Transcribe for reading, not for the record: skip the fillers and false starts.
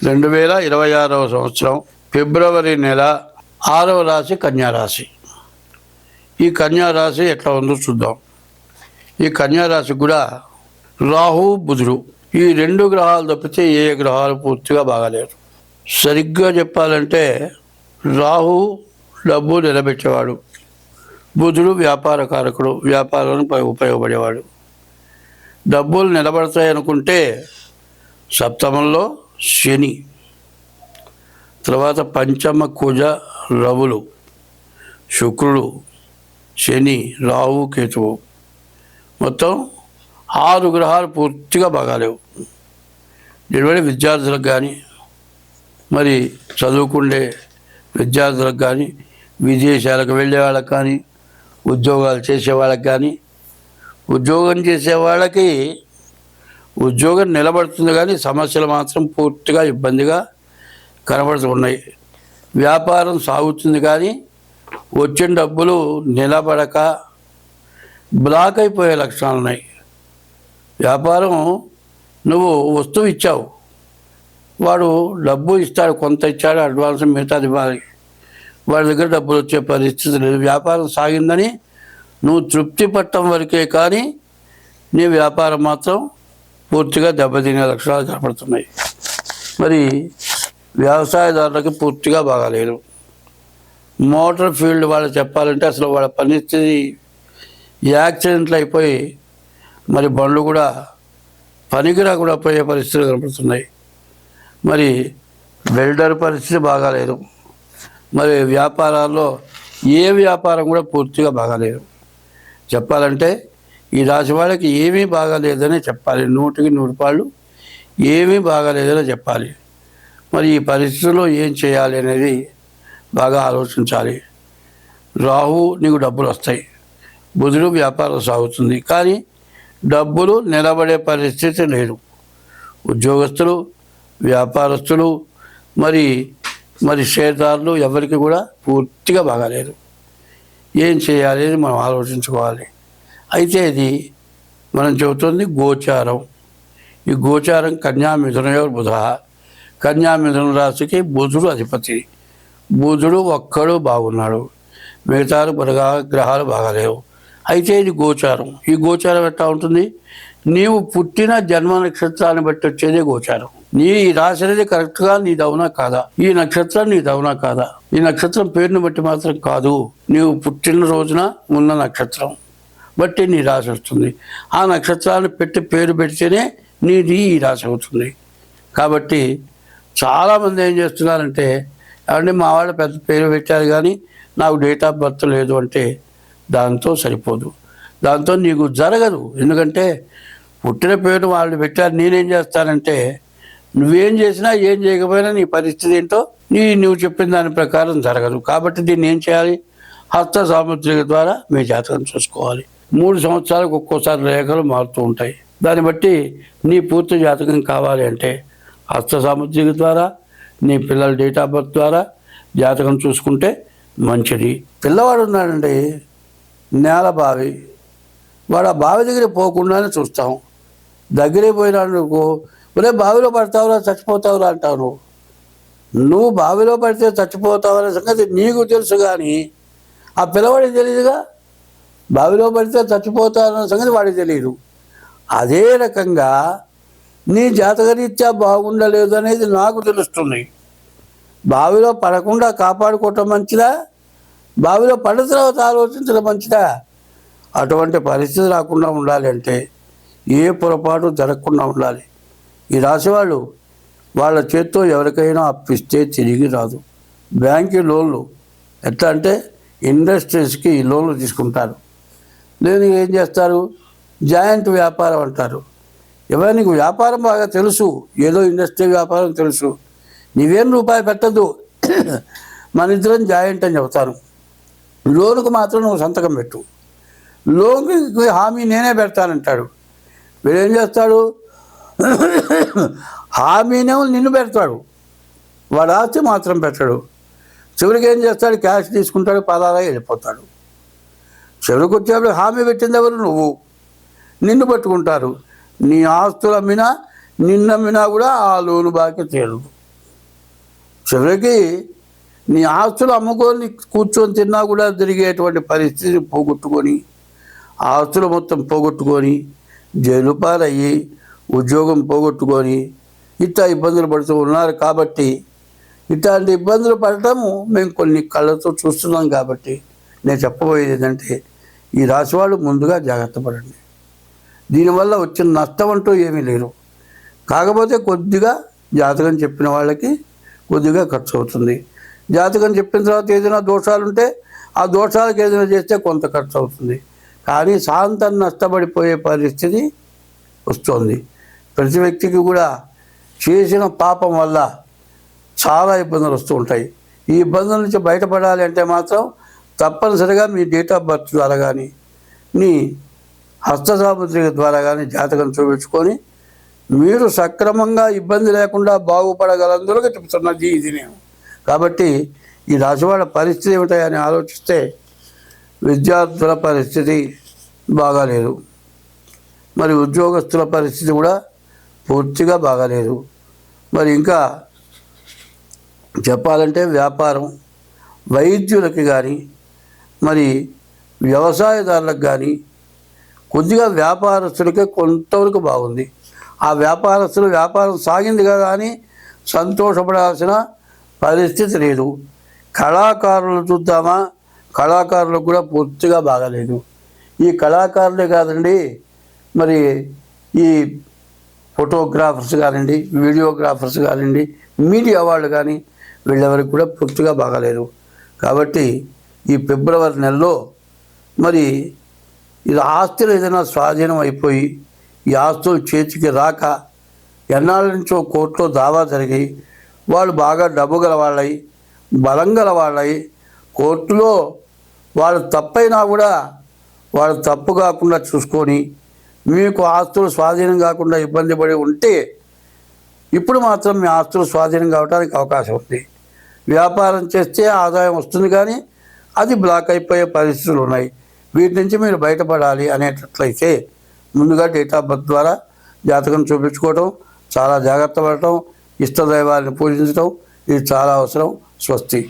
2026వ సంవత్సరం ఫిబ్రవరి నెల 6వ రాశి కన్యారాశి. ఈ కన్యారాశి ఎట్లా ఉందో చూద్దాం. ఈ కన్యారాశి కూడా రాహు బుధుడు ఈ రెండు గ్రహాలు తప్పితే ఏ గ్రహాలు పూర్తిగా బాగాలేరు. సరిగ్గా చెప్పాలంటే రాహు డబ్బు నిలబెట్టేవాడు, బుధుడు వ్యాపార కారకుడు, వ్యాపారానికి ఉపయోగపడేవాడు. డబ్బులు నిలబడతాయి అనుకుంటే సప్తమంలో శని, తర్వాత పంచమ కుజ రవులు, శుక్రుడు, శని, రాహు, కేతువు, మొత్తం 6 గ్రహాలు పూర్తిగా బాగాలేవు. దీనివల్ల విద్యార్థులకు కానీ, మరి చదువుకుండే విద్యార్థులకు కానీ, విదేశాలకు వెళ్ళే వాళ్ళకి కానీ, ఉద్యోగాలు చేసేవాళ్ళకి కానీ, ఉద్యోగం చేసే వాళ్ళకి ఉద్యోగం నిలబడుతుంది కానీ సమస్యలు మాత్రం పూర్తిగా ఇబ్బందిగా కనబడుతున్నాయి. వ్యాపారం సాగుతుంది కానీ వచ్చిన డబ్బులు నిలబడక బ్లాక్ అయిపోయే లక్షణాలు ఉన్నాయి. వ్యాపారం నువ్వు వస్తువు ఇచ్చావు, వాడు డబ్బు ఇస్తాడు, కొంత ఇచ్చాడు అడ్వాన్స్, మిగతాది ఇవ్వాలి, వాడి దగ్గర డబ్బులు వచ్చే పరిస్థితి లేదు. వ్యాపారం సాగిందని నువ్వు తృప్తి పట్టడం వరకే కానీ నీ వ్యాపారం మాత్రం పూర్తిగా దెబ్బతినే లక్షణాలు కనపడుతున్నాయి. మరి వ్యవసాయదారులకి పూర్తిగా బాగాలేదు. మోటార్ ఫీల్డ్ వాళ్ళు చెప్పాలంటే అసలు వాళ్ళ పరిస్థితి యాక్సిడెంట్లు అయిపోయి మరి బండ్లు కూడా పనికిరా కూడా పోయే పరిస్థితులు కనపడుతున్నాయి. మరి వెల్డర్ పరిస్థితి బాగాలేదు. మరి వ్యాపారాల్లో ఏ వ్యాపారం కూడా పూర్తిగా బాగాలేదు. చెప్పాలంటే ఈ రాశి వాళ్ళకి ఏమీ బాగాలేదని చెప్పాలి, 100కి 100 ఏమీ బాగాలేదని చెప్పాలి. మరి ఈ పరిస్థితుల్లో ఏం చేయాలి అనేది బాగా ఆలోచించాలి. రాహు నీకు డబ్బులు వస్తాయి, బుధుడు వ్యాపారం సాగుతుంది కానీ డబ్బులు నిలబడే పరిస్థితి లేదు. ఉద్యోగస్తులు, వ్యాపారస్తులు, మరి షేర్దారులు ఎవరికి కూడా పూర్తిగా బాగాలేదు. ఏం చేయాలి అని మనం ఆలోచించుకోవాలి. అయితే ఇది మనం చెబుతుంది గోచారం. ఈ గోచారం కన్యా మిథునయోర్ బుధ, కన్యా మిథున రాశికి బుధుడు అధిపతి. బుధుడు ఒక్కడు బాగున్నాడు, మిగతా గ్రహాలు బాగాలేవు. అయితే ఇది గోచారం. ఈ గోచారం ఎట్లా ఉంటుంది? నీవు పుట్టిన జన్మ నక్షత్రాన్ని బట్టి వచ్చేదే గోచారం. నీ రాశి అనేది కరెక్ట్గా నీదవునా కాదా, ఈ నక్షత్రం నీదవునా కాదా, ఈ నక్షత్రం పేరుని బట్టి మాత్రం కాదు, నీవు పుట్టిన రోజున ఉన్న నక్షత్రం బట్టి నీ రాశి వస్తుంది. ఆ నక్షత్రాన్ని పెట్టి పేరు పెడితేనే నీది ఈ రాశి అవుతుంది. కాబట్టి చాలామంది ఏం చేస్తున్నారంటే, అంటే మా వాళ్ళు పెద్ద పేరు పెట్టారు కానీ నాకు డేట్ ఆఫ్ బర్త్ లేదు అంటే దాంతో సరిపోదు, దాంతో నీకు జరగదు. ఎందుకంటే పుట్టిన పేరు వాళ్ళు పెట్టారు, నేనేం చేస్తానంటే నువ్వేం చేసినా ఏం చేయకపోయినా నీ పరిస్థితి ఏంటో నువ్వు చెప్పిన దాని ప్రకారం జరగదు. కాబట్టి దీన్ని ఏం చేయాలి? హస్త సాముద్రిక ద్వారా మీ జాతకం చూసుకోవాలి. 3 సంవత్సరాలకు ఒక్కోసారి రేఖలు మారుతూ ఉంటాయి. దాన్ని బట్టి నీ పూర్తి జాతకం కావాలి అంటే హస్త సాముద్రిక ద్వారా, నీ పిల్లల డేట్ ఆఫ్ బర్త్ ద్వారా జాతకం చూసుకుంటే మంచిది. పిల్లవాడు ఉన్నాడండి, నేల బావి, వాడు ఆ బావి దగ్గర పోకుండానే చూస్తాం. దగ్గరే పోయినాడు ఒరే బావిలో పడతావురా చచ్చిపోతావురా అంటావు. నువ్వు బావిలో పడితే చచ్చిపోతావనే సంగతి నీకు తెలుసు కానీ ఆ పిల్లవాడికి తెలియదుగా. బావిలో పడితే చచ్చిపోతావన్న సంగతి వాడికి తెలియదు. అదే రకంగా నీ జాతకరీత్యా బాగుండలేదు అనేది నాకు తెలుస్తుంది. బావిలో పడకుండా కాపాడుకోవటం మంచిదా, బావిలో పడిన తర్వాత ఆలోచించడం మంచిదా? అటువంటి పరిస్థితి రాకుండా ఉండాలి అంటే ఏ పొరపాటు జరగకుండా ఉండాలి. ఈ రాశి వాళ్ళు వాళ్ళ చేత్తో ఎవరికైనా అప్పిస్తే తిరిగి రాదు. బ్యాంకు లోన్లు ఎట్లా అంటే ఇండస్ట్రీస్కి లోన్లు తీసుకుంటారు, లేదు ఏం చేస్తారు, జాయింట్ వ్యాపారం అంటారు. ఎవరు నీకు వ్యాపారం బాగా తెలుసు, ఏదో ఇండస్ట్రీ వ్యాపారం తెలుసు, నీవేం రూపాయి పెట్టద్దు, మన ఇద్దరం జాయింట్ అని చెబుతాను. లోనుకు మాత్రం నువ్వు సంతకం పెట్టు, లోన్కి హామీ నేనే పెడతానంటాడు. వీడేం చేస్తాడు, హామీనేమో నిన్ను పెడతాడు, వాడు ఆస్తి మాత్రం పెట్టాడు. చివరికి ఏం చేస్తాడు, క్యాష్ తీసుకుంటాడు, పదాలా వెళ్ళిపోతాడు. చివరికి వచ్చేప్పుడు హామీ పెట్టింది ఎవరు? నువ్వు. నిన్ను పట్టుకుంటారు. నీ ఆస్తులు అమ్మినా నిన్నమ్మినా కూడా ఆ లోను బాకీ తీరదు. చివరికి నీ ఆస్తులు అమ్ముకొని కూర్చొని తిన్నా కూడా జరిగేటువంటి పరిస్థితిని పోగొట్టుకొని ఆస్తులు మొత్తం పోగొట్టుకొని జైలు పాలయ్యి ఉద్యోగం పోగొట్టుకొని ఇట్లా ఇబ్బందులు పడుతూ ఉన్నారు. కాబట్టి ఇట్లాంటి ఇబ్బందులు పడటము మేము కొన్ని కళ్ళతో చూస్తున్నాం. కాబట్టి నేను చెప్పబోయేది ఏంటంటే ఈ రాశివాళ్ళు ముందుగా జాగ్రత్త పడండి. దీనివల్ల వచ్చిన నష్టం అంటూ ఏమీ లేదు. కాకపోతే కొద్దిగా జాతకం చెప్పిన వాళ్ళకి కొద్దిగా ఖర్చు అవుతుంది. జాతకం చెప్పిన తర్వాత ఏదైనా దోషాలుంటే ఆ దోషాలకు ఏదైనా చేస్తే కొంత ఖర్చు అవుతుంది. కానీ శాంతం నష్టపడిపోయే పరిస్థితి వస్తుంది. ప్రతి వ్యక్తికి కూడా చేసిన పాపం వల్ల చాలా ఇబ్బందులు వస్తూ ఉంటాయి. ఈ ఇబ్బందుల నుంచి బయటపడాలి అంటే మాత్రం తప్పనిసరిగా మీ డేట్ ఆఫ్ బర్త్ ద్వారా కానీ మీ హస్తసాముద్రిక ద్వారా కానీ జాతకం చూపించుకొని మీరు సక్రమంగా ఇబ్బంది లేకుండా బాగుపడగలందుకు చెప్తున్నది ఇది నేను. కాబట్టి ఈ రాశివాళ్ళ పరిస్థితి ఏమిటాయని ఆలోచిస్తే విద్యార్థుల పరిస్థితి బాగాలేదు, మరి ఉద్యోగస్తుల పరిస్థితి కూడా పూర్తిగా బాగాలేదు. మరి ఇంకా చెప్పాలంటే వ్యాపారం, వైద్యులకి కానీ మరి వ్యవసాయదారులకు కానీ కొద్దిగా వ్యాపారస్తులకే కొంతవరకు బాగుంది. ఆ వ్యాపారస్తులు వ్యాపారం సాగింది కదా అని సంతోషపడాల్సిన పరిస్థితి లేదు. కళాకారులు చూద్దామా, కళాకారులకు కూడా పూర్తిగా బాగాలేదు. ఈ కళాకారులే కాదండి, మరి ఈ ఫోటోగ్రాఫర్స్ కానివ్వండి, వీడియోగ్రాఫర్స్ కానివ్వండి, మీడియా వాళ్ళు కానీ వీళ్ళెవరికి కూడా పూర్తిగా బాగాలేదు. కాబట్టి ఈ ఫిబ్రవరి నెలలో మరి ఇది ఆస్తులు ఏదైనా స్వాధీనం అయిపోయి ఈ ఆస్తులు చేతికి రాక ఎన్నాళ్ళ నుంచో కోర్టులో దావా జరిగి వాళ్ళు బాగా డబ్బు గల వాళ్ళై బలం గల వాళ్ళై కోర్టులో వాళ్ళు తప్పైనా కూడా వాళ్ళు తప్పు కాకుండా చూసుకొని మీకు ఆస్తులు స్వాధీనం కాకుండా ఇబ్బంది పడి ఉంటే ఇప్పుడు మాత్రం మీ ఆస్తులు స్వాధీనం కావడానికి అవకాశం ఉంది. వ్యాపారం చేస్తే ఆదాయం వస్తుంది కానీ అది బ్లాక్ అయిపోయే పరిస్థితులు ఉన్నాయి. వీటి నుంచి మీరు బయటపడాలి అనేటట్లయితే ముందుగా డేట్ ఆఫ్ బర్త్ ద్వారా జాతకం చూపించుకోవటం, చాలా జాగ్రత్త పడటం, ఇష్టదైవాన్ని పూజించడం ఇది చాలా అవసరం. స్వస్తి.